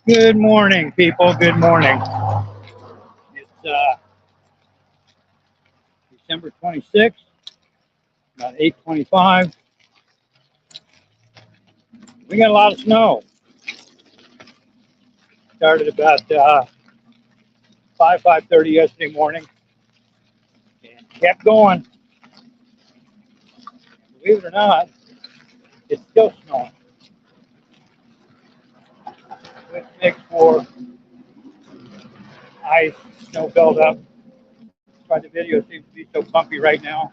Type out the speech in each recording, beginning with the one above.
Good morning, people. Good morning. It's December 26th, about 8:25. We got a lot of snow. Started about 5:30 yesterday morning and kept going. Believe it or not, it's still snowing, which makes for ice, snow buildup. That's why the video seems to be so bumpy right now.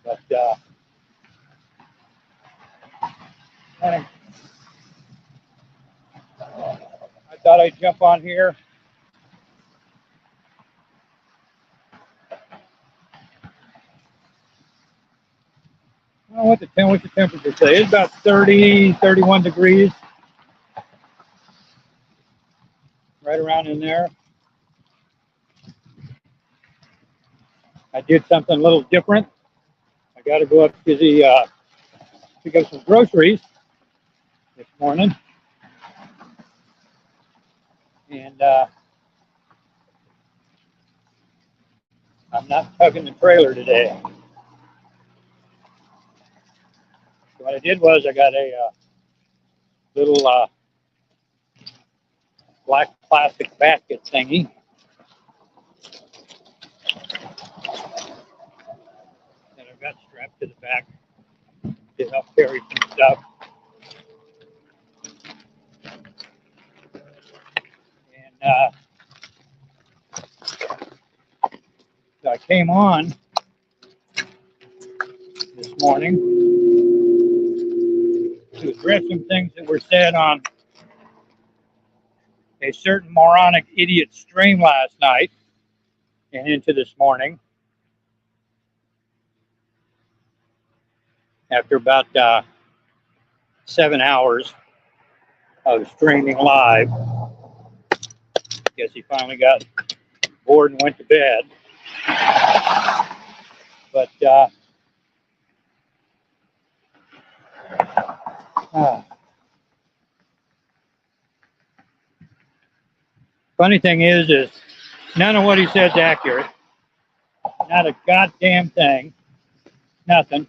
But I thought I'd jump on here. I don't know what's the temperature today. It's about 30, 31 degrees. Right around in there. I did something a little different. I got to go up to the pick up some groceries this morning, and I'm not tugging the trailer today. So what I did was I got a little black plastic basket thingy. That I've got strapped to the back to help carry some stuff. And so I came on this morning to address some things that were said on a certain moronic idiot stream last night and into this morning. After about 7 hours of streaming live, guess he finally got bored and went to bed. But funny thing is none of what he said is accurate. Not a goddamn thing. Nothing.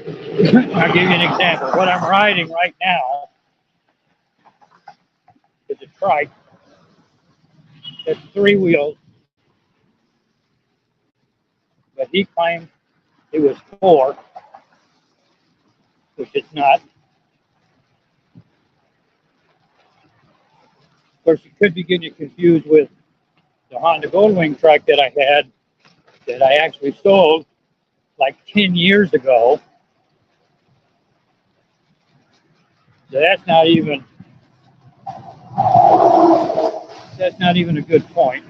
I'll give you an example. What I'm riding right now is a trike. It's 3 wheels. But he claimed it was 4, which it's not. Of course, you could be getting confused with the Honda Goldwing truck that I had that I actually sold like 10 years ago. So that's not even a good point.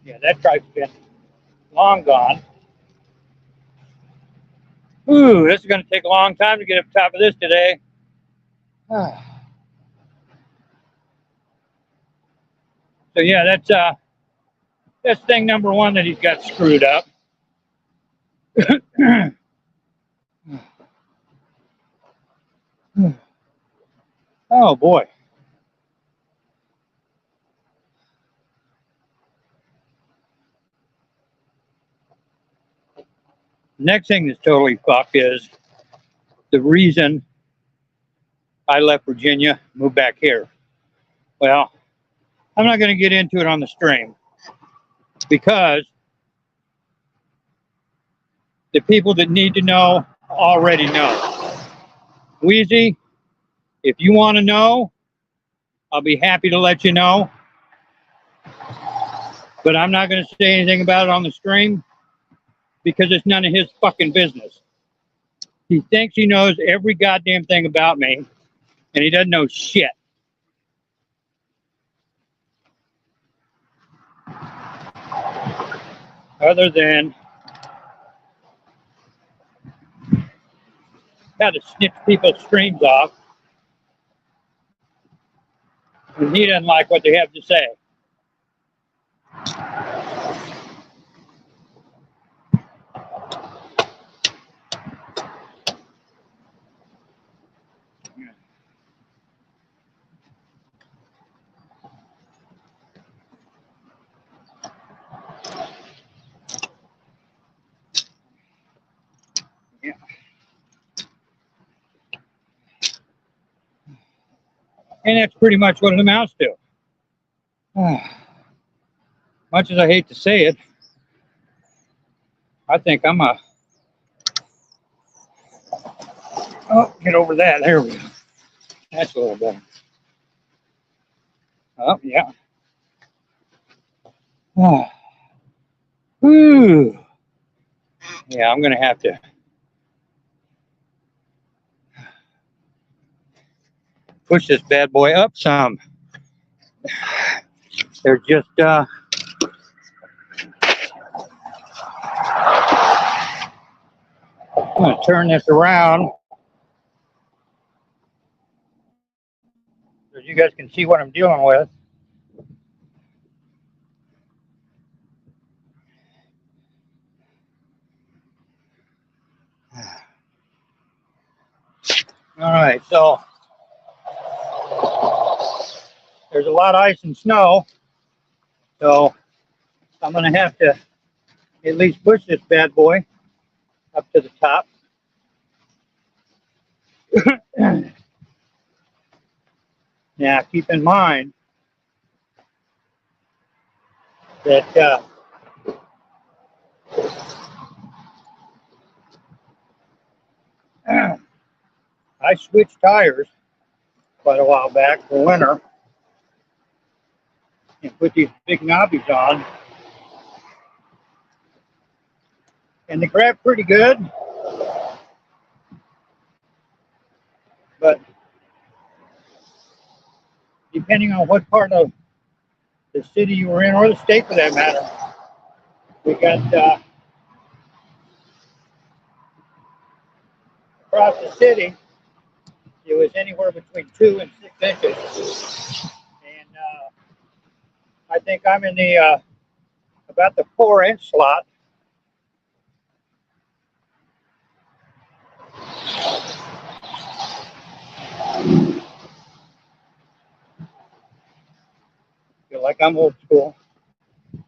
Yeah, that truck's been long gone. Ooh, this is going to take a long time to get up top of this today. So yeah, that's thing number 1 that he's got screwed up. Oh boy. Next thing that's totally fucked is the reason I left Virginia, moved back here. Well, I'm not going to get into it on the stream because the people that need to know already know. Wheezy, if you want to know, I'll be happy to let you know. But I'm not going to say anything about it on the stream because it's none of his fucking business. He thinks he knows every goddamn thing about me, and he doesn't know shit. Other than how to snip people's streams off. And he doesn't like what they have to say. Yeah. And that's pretty much what it amounts to. Much as I hate to say it, I think I'm a... Oh, get over that. There we go. That's a little better. Oh, yeah. Oh. Whew. Yeah, I'm going to have to push this bad boy up some. They're just... I'm going to turn this around so you guys can see what I'm dealing with. All right, so there's a lot of ice and snow, so I'm going to have to at least push this bad boy up to the top. Now, keep in mind that I switched tires quite a while back for winter and put these big knobbies on, and they grab pretty good, but depending on what part of the city you were in, or the state for that matter, we got across the city, it was anywhere between 2 and 6 inches, and I think I'm in the about the 4-inch slot. Feel like I'm old school,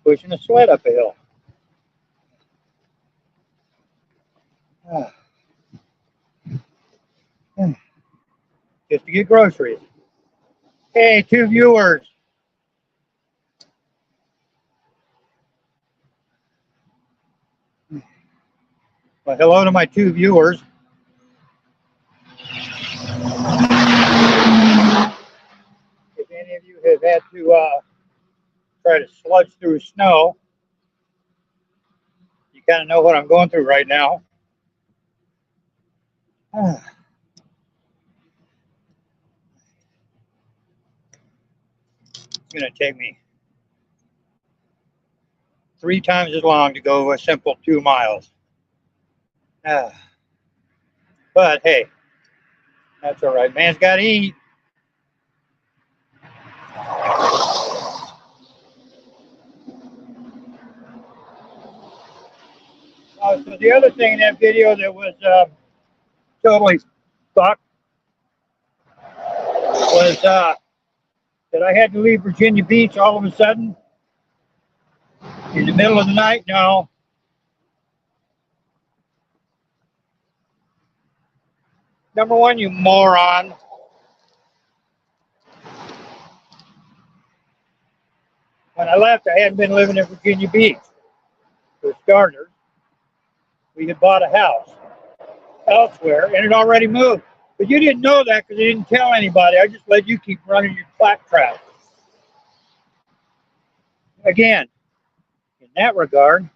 pushing a sled up a hill. Just to get groceries. Hey, 2 viewers. Well, hello to my 2 viewers. If any of you have had to try to sludge through snow, you kind of know what I'm going through right now. It's going to take me 3 times as long to go a simple 2 miles. But hey, that's all right. Man's got to eat. So the other thing in that video that was totally fucked was that I had to leave Virginia Beach all of a sudden in the middle of the night. No. Number one, you moron. When I left, I hadn't been living in Virginia Beach. For starters, we had bought a house elsewhere and it already moved. But you didn't know that because I didn't tell anybody. I just let you keep running your claptrap. Again, in that regard,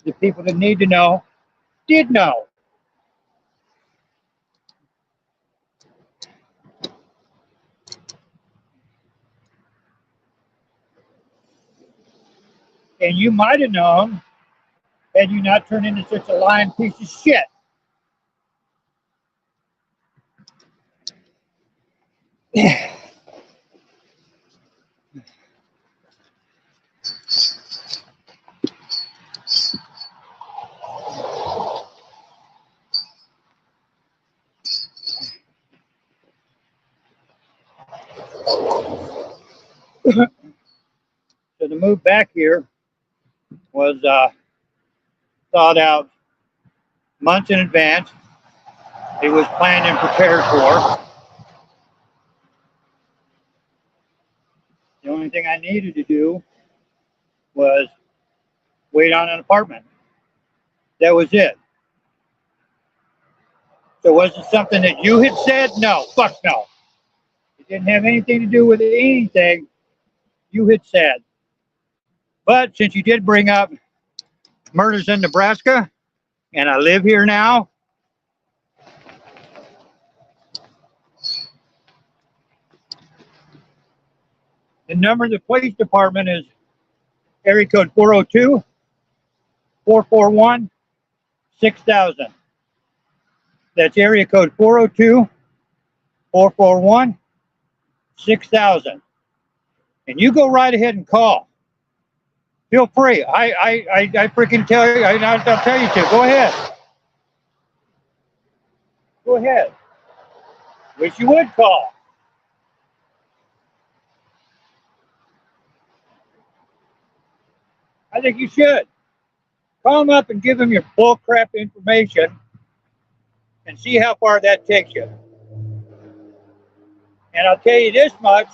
the people that need to know did know. And you might have known had you not turned into such a lying piece of shit. So the move back here was thought out months in advance. It was planned and prepared for. The only thing I needed to do was wait on an apartment. That was it. So was it something that you had said? No, fuck no. It didn't have anything to do with anything you had said. But since you did bring up murders in Nebraska, and I live here now, the number of the police department is area code 402-441-6000. That's area code 402-441-6000. And you go right ahead and call. Feel free. I freaking tell you, I'll tell you to. Go ahead. Go ahead. Wish you would call. I think you should. Call them up and give them your bull crap information and see how far that takes you. And I'll tell you this much.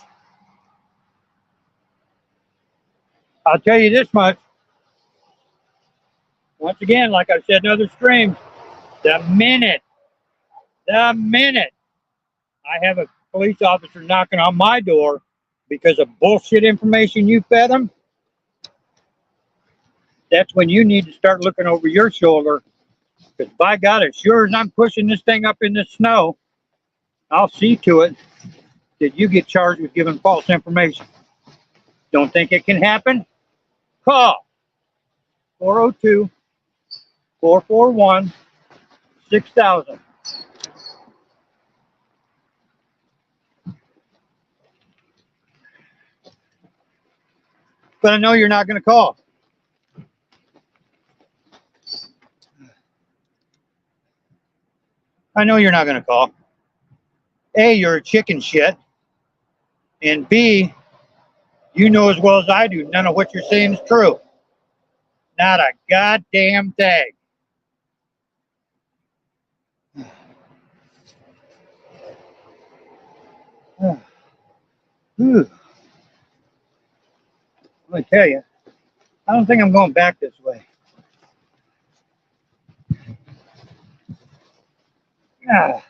Once again, like I've said in other streams, the minute I have a police officer knocking on my door because of bullshit information you fed them, that's when you need to start looking over your shoulder. Because by God, as sure as I'm pushing this thing up in the snow, I'll see to it that you get charged with giving false information. Don't think it can happen? Call 402-441-6000. But I know you're not going to call. I know you're not going to call. A, you're a chicken shit. And B, you know as well as I do, none of what you're saying is true. Not a goddamn thing. Let me tell you, I don't think I'm going back this way. Ah.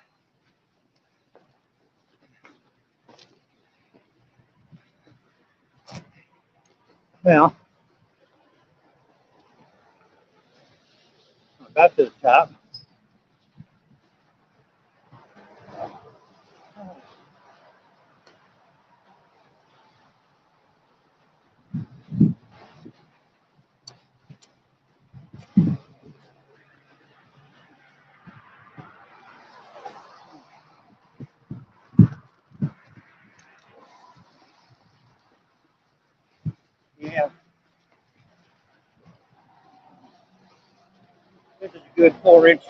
Well, I got to the top. Yeah. This is a good 4-inch.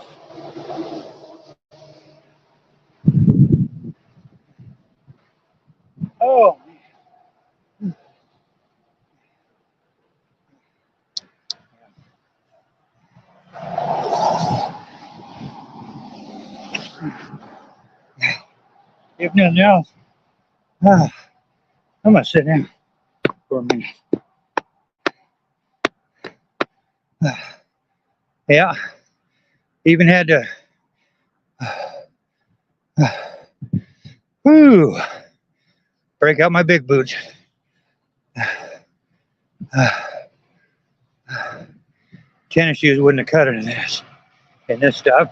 Oh. If nothing else, I'm going to sit down for a minute. Yeah. Even had to break out my big boots. Tennis shoes wouldn't have cut it in this stuff.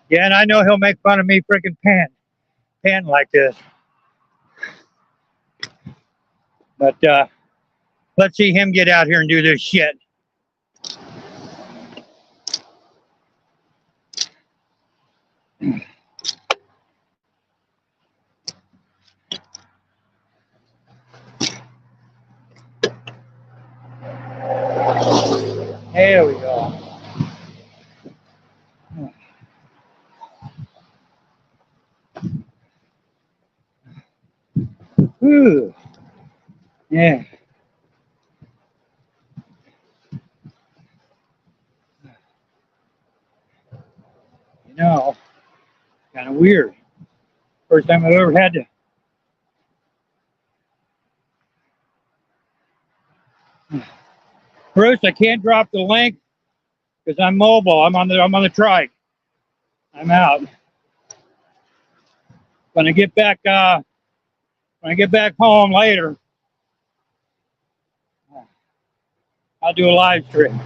Yeah, and I know he'll make fun of me freaking panting like this. But let's see him get out here and do this shit. Whew. Yeah. You know, kind of weird. First time I've ever had to. Bruce, I can't drop the link because I'm mobile. I'm on the trike. I'm out. When I get back home later, I'll do a live stream.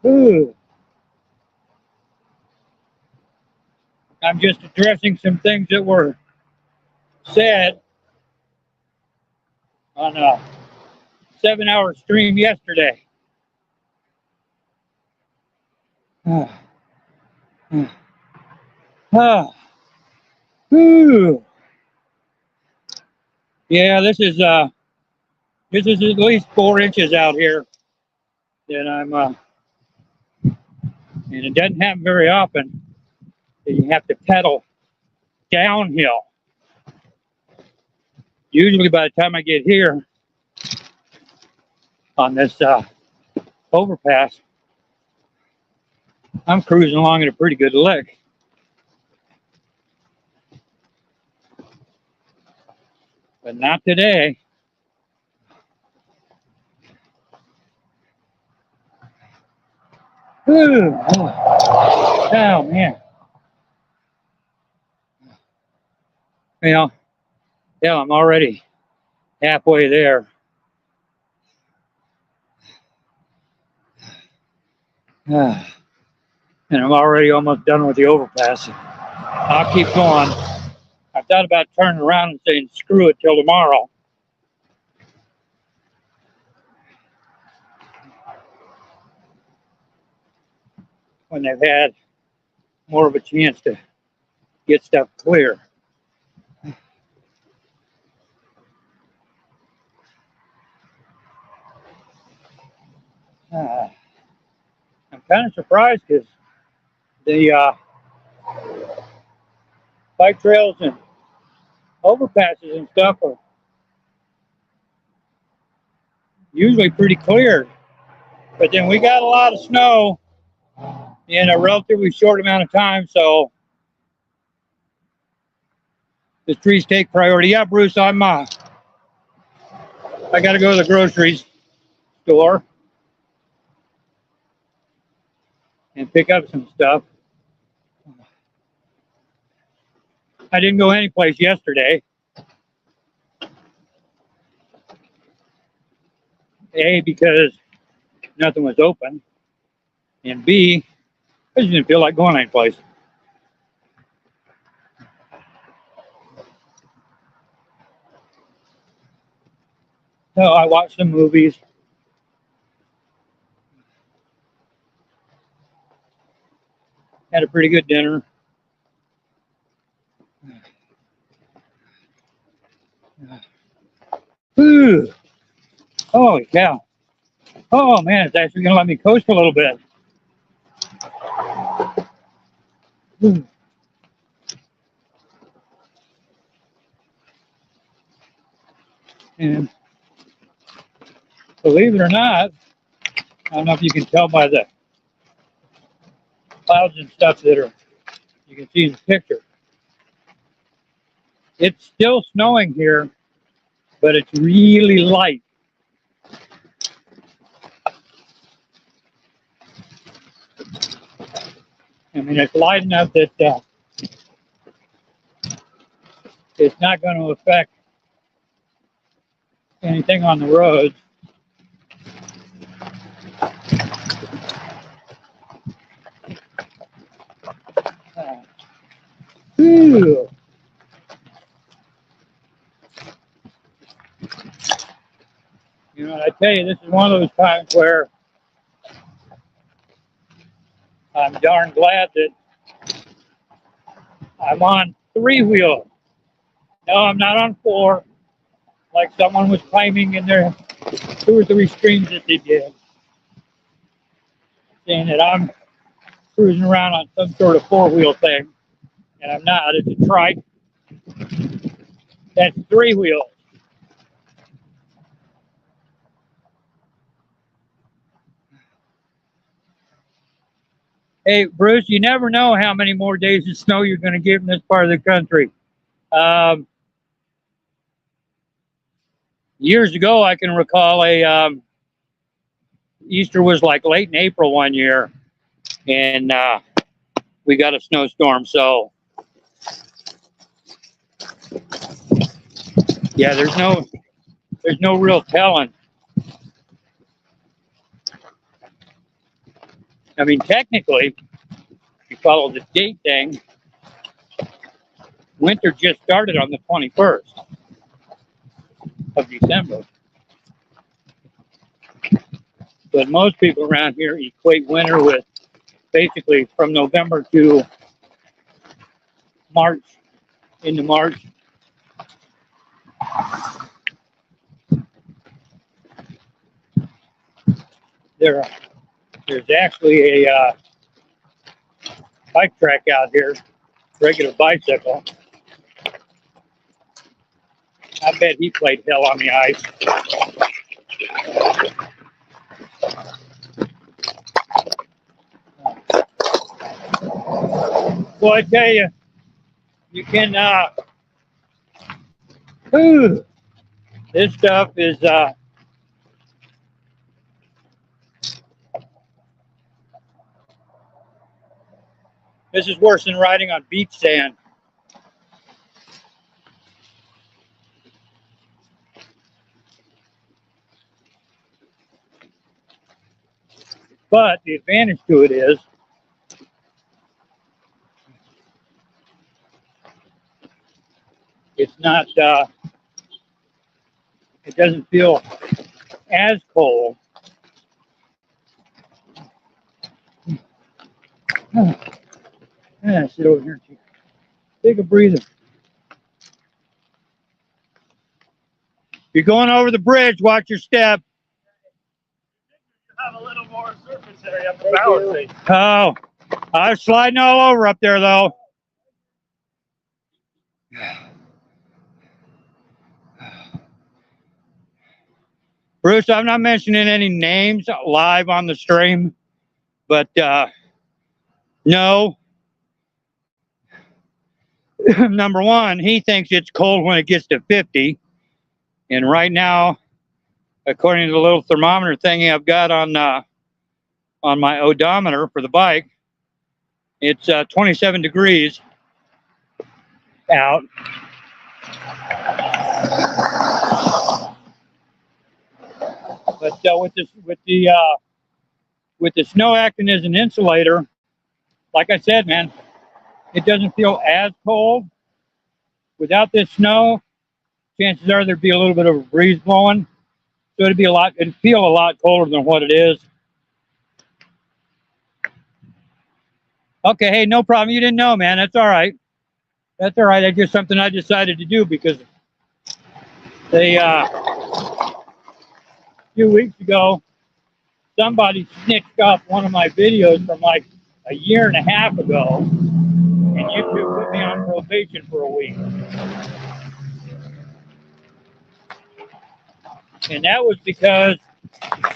Ooh. I'm just addressing some things that were said on a 7-hour stream yesterday. Ooh. Yeah, this is at least 4 inches out here that I'm and it doesn't happen very often that you have to pedal downhill. Usually by the time I get here on this overpass, I'm cruising along at a pretty good lick. But not today. Ooh. Oh man. Well, yeah, I'm already halfway there. And I'm already almost done with the overpass. I'll keep going. I thought about turning around and saying screw it till tomorrow. When they've had more of a chance to get stuff clear. I'm kind of surprised because the bike trails and overpasses and stuff are usually pretty clear. But then we got a lot of snow in a relatively short amount of time, so the trees take priority. Yeah, Bruce, I got to go to the grocery store and pick up some stuff. I didn't go anyplace yesterday. A, because nothing was open, and B, I just didn't feel like going anyplace. So I watched some movies. Had a pretty good dinner. Ooh. Holy cow. Oh man, it's actually gonna let me coast a little bit. Ooh. And believe it or not, I don't know if you can tell by the clouds and stuff that are you can see in the picture. It's still snowing here, but it's really light. I mean, it's light enough that it's not going to affect anything on the roads. Ooh. You know, I tell you, this is one of those times where I'm darn glad that I'm on 3-wheel. No, I'm not on 4, like someone was claiming in their 2 or 3 streams that they did, saying that I'm cruising around on some sort of four-wheel thing, and I'm not. It's a trike. That's three wheels. Hey, Bruce, you never know how many more days of snow you're going to get in this part of the country. Years ago, I can recall Easter was like late in April one year, and we got a snowstorm. So, yeah, there's no real telling. I mean, technically, if you follow the date thing, winter just started on the 21st of December. But most people around here equate winter with basically from November to March, into March. There's actually a bike track out here, regular bicycle. I bet he played hell on the ice. Well, I tell you, you can, this stuff is, this is worse than riding on beach sand. But the advantage to it is it's not, it doesn't feel as cold. Yeah, sit over here. Take a breather. You're going over the bridge. Watch your step. Have a little more surface area for balancing. Oh, I was sliding all over up there, though. Bruce, I'm not mentioning any names live on the stream, but no. Number one, he thinks it's cold when it gets to 50. And right now, according to the little thermometer thingy I've got on my odometer for the bike, it's 27 degrees out. But with the snow acting as an insulator, like I said, man, it doesn't feel as cold. Without this snow, chances are there'd be a little bit of a breeze blowing, so it'd feel a lot colder than what it is. Okay, hey, no problem. You didn't know, man. That's all right. That's all right. That's just something I decided to do because they a few weeks ago, somebody snitched up one of my videos from like a year and a half ago, and YouTube put me on probation for a week. And that was because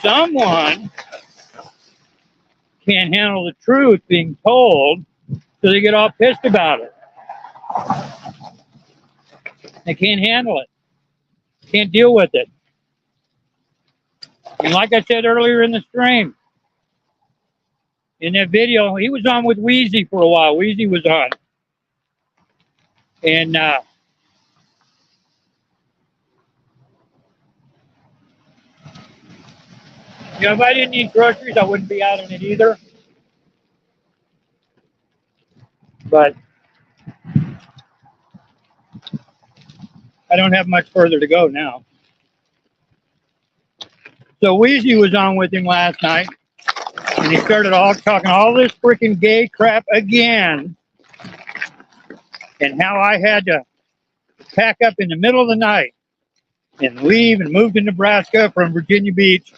someone can't handle the truth being told, so they get all pissed about it. They can't handle it. Can't deal with it. And like I said earlier in the stream, in that video, he was on with Wheezy for a while. Wheezy was on. And you know, if I didn't need groceries, I wouldn't be out in it either. But I don't have much further to go now. So Wheezy was on with him last night, and he started talking all this freaking gay crap again, and how I had to pack up in the middle of the night and leave and move to Nebraska from Virginia Beach,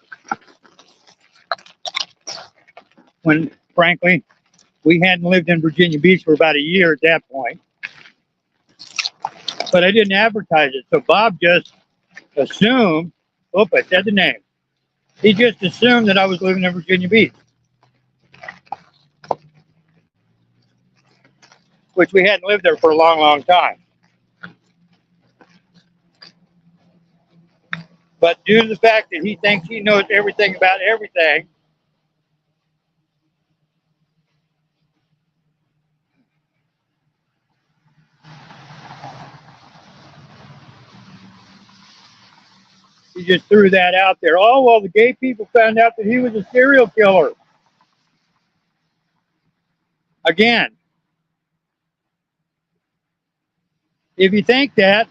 when frankly We hadn't lived in Virginia Beach for about a year at that point. But I didn't advertise it. So Bob just assumed, I said the name. He just assumed that I was living in Virginia Beach. Which we hadn't lived there for a long, long time. But due to the fact that he thinks he knows everything about everything, he just threw that out there. Oh, well, the gay people found out that he was a serial killer. Again, if you think that,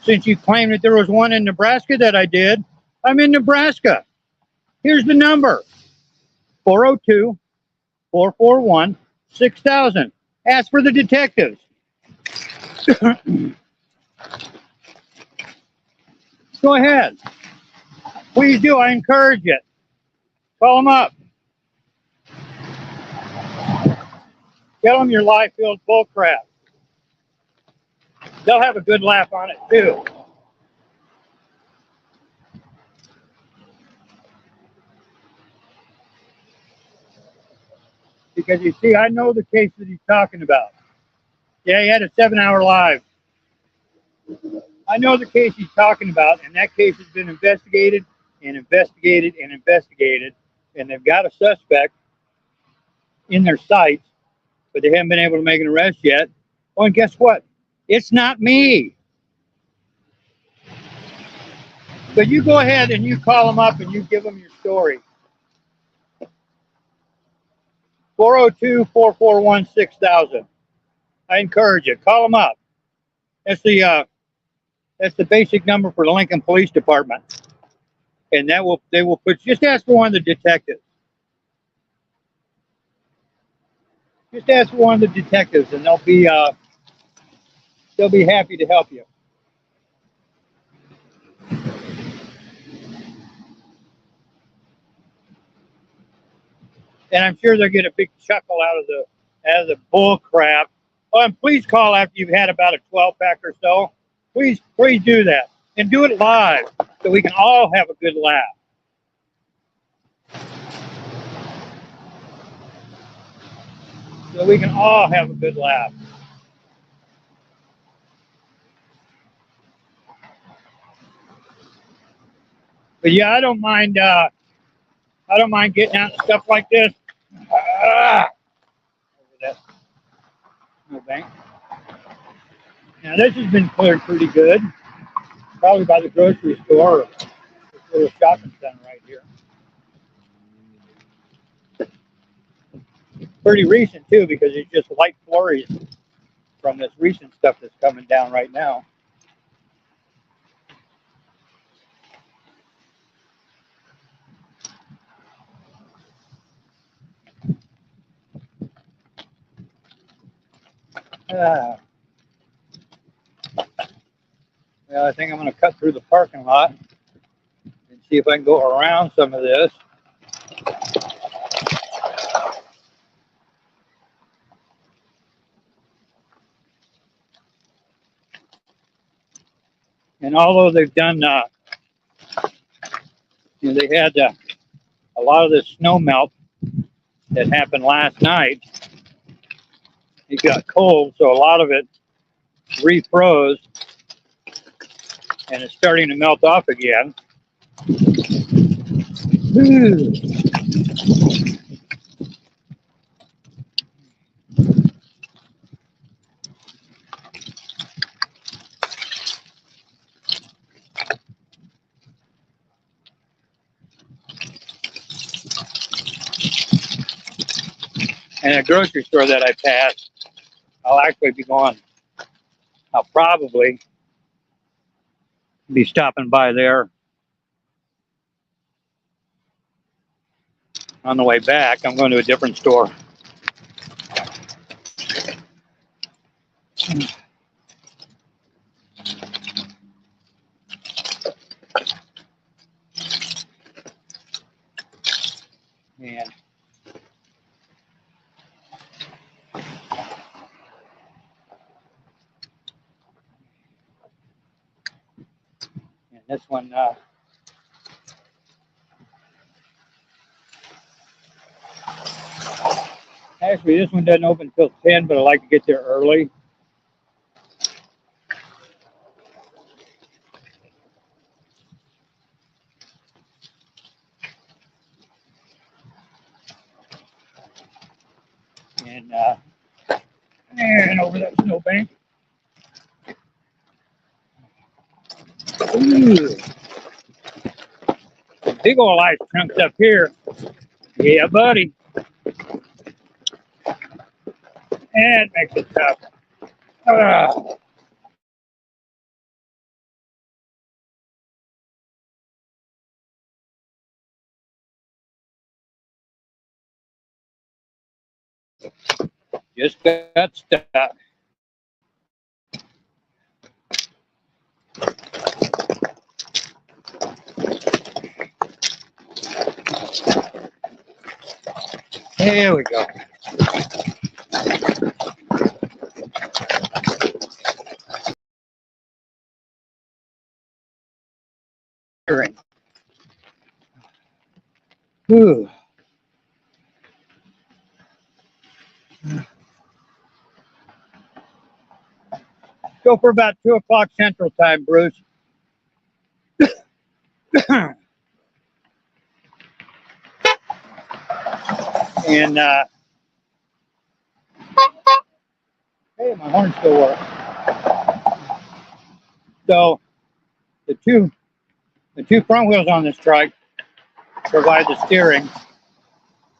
since you claim that there was one in Nebraska that I did, I'm in Nebraska. Here's the number, 402-441-6000. Ask for the detectives. Go ahead. Please do. I encourage it. Call them up. Tell them your lie-filled bullcrap. They'll have a good laugh on it, too. Because you see, I know the case that he's talking about. Yeah, he had a 7-hour live. I know the case he's talking about, and that case has been investigated and investigated and investigated, and they've got a suspect in their sights, but they haven't been able to make an arrest yet. Oh, and guess what? It's not me. But you go ahead and you call them up and you give them your story. 402-441-6000. I encourage you. Call them up. That's the basic number for the Lincoln Police Department. And they will put, just ask for one of the detectives. Just ask for one of the detectives and they'll be happy to help you. And I'm sure they'll get a big chuckle out of the bull crap. Oh, and please call after you've had about a 12-pack or so. Please do that. And do it live so we can all have a good laugh. So we can all have a good laugh. But yeah, I don't mind getting out and stuff like this. Over that bank. Now this has been cleared pretty good. Probably by the grocery store or this little shopping center right here. Pretty recent too, because it's just light flurries from this recent stuff that's coming down right now. Well, I think I'm going to cut through the parking lot and see if I can go around some of this. And although they've done, they had a lot of this snow melt that happened last night. It got cold, so a lot of it refroze and it's starting to melt off again. And a grocery store that I passed, I'll actually be going, I'll probably be stopping by there on the way back. I'm going to a different store. And This one, actually, this one doesn't open until 10, but I like to get there early. And over that snowbank. Ooh. Big old ice chunks up here. Yeah, buddy. And it makes it tough. Just got stuck. There we go. Whew. Go for about 2 o'clock Central Time, Bruce. And hey, my horn still works. So the two front wheels on this trike provide the steering,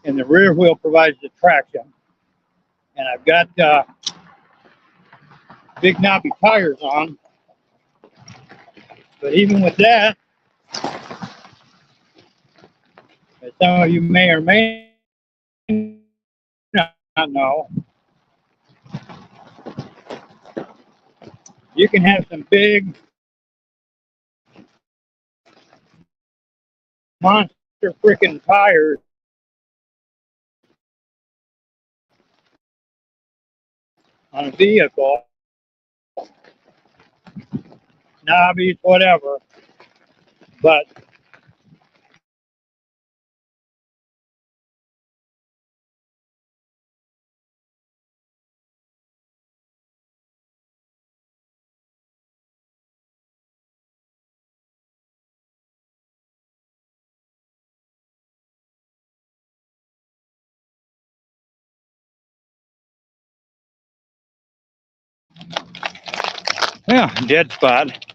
and the rear wheel provides the traction. And I've got big knobby tires on, but even with that, as some of you may or may not know, you can have some big monster freaking tires on a vehicle, knobbies, whatever, but yeah, dead spot.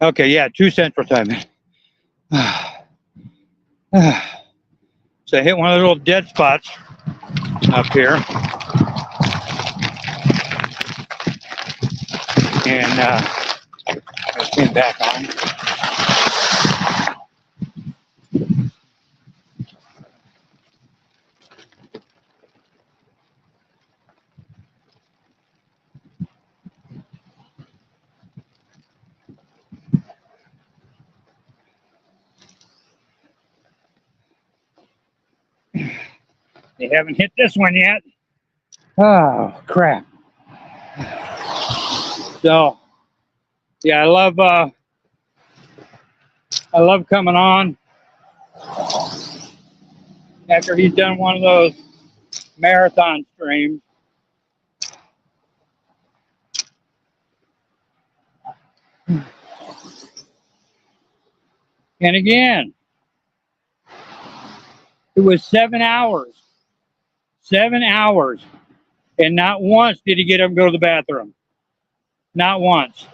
Okay, yeah, 2 Central Time. So I hit one of the little dead spots up here. And I came back on. They haven't hit this one yet. Oh, crap. So, yeah, I love coming on after he's done one of those marathon streams. And again, it was 7 hours. 7 hours. And not once did he get up and go to the bathroom. Not once.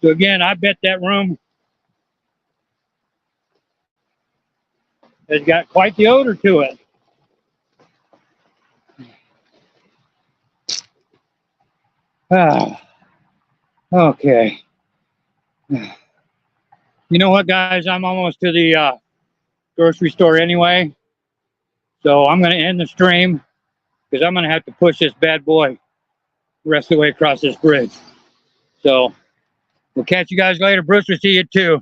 So again, I bet that room has got quite the odor to it. Ah, okay. You know what, guys? I'm almost to the grocery store anyway. So I'm going to end the stream because I'm going to have to push this bad boy the rest of the way across this bridge. So we'll catch you guys later. Bruce, we'll see you too.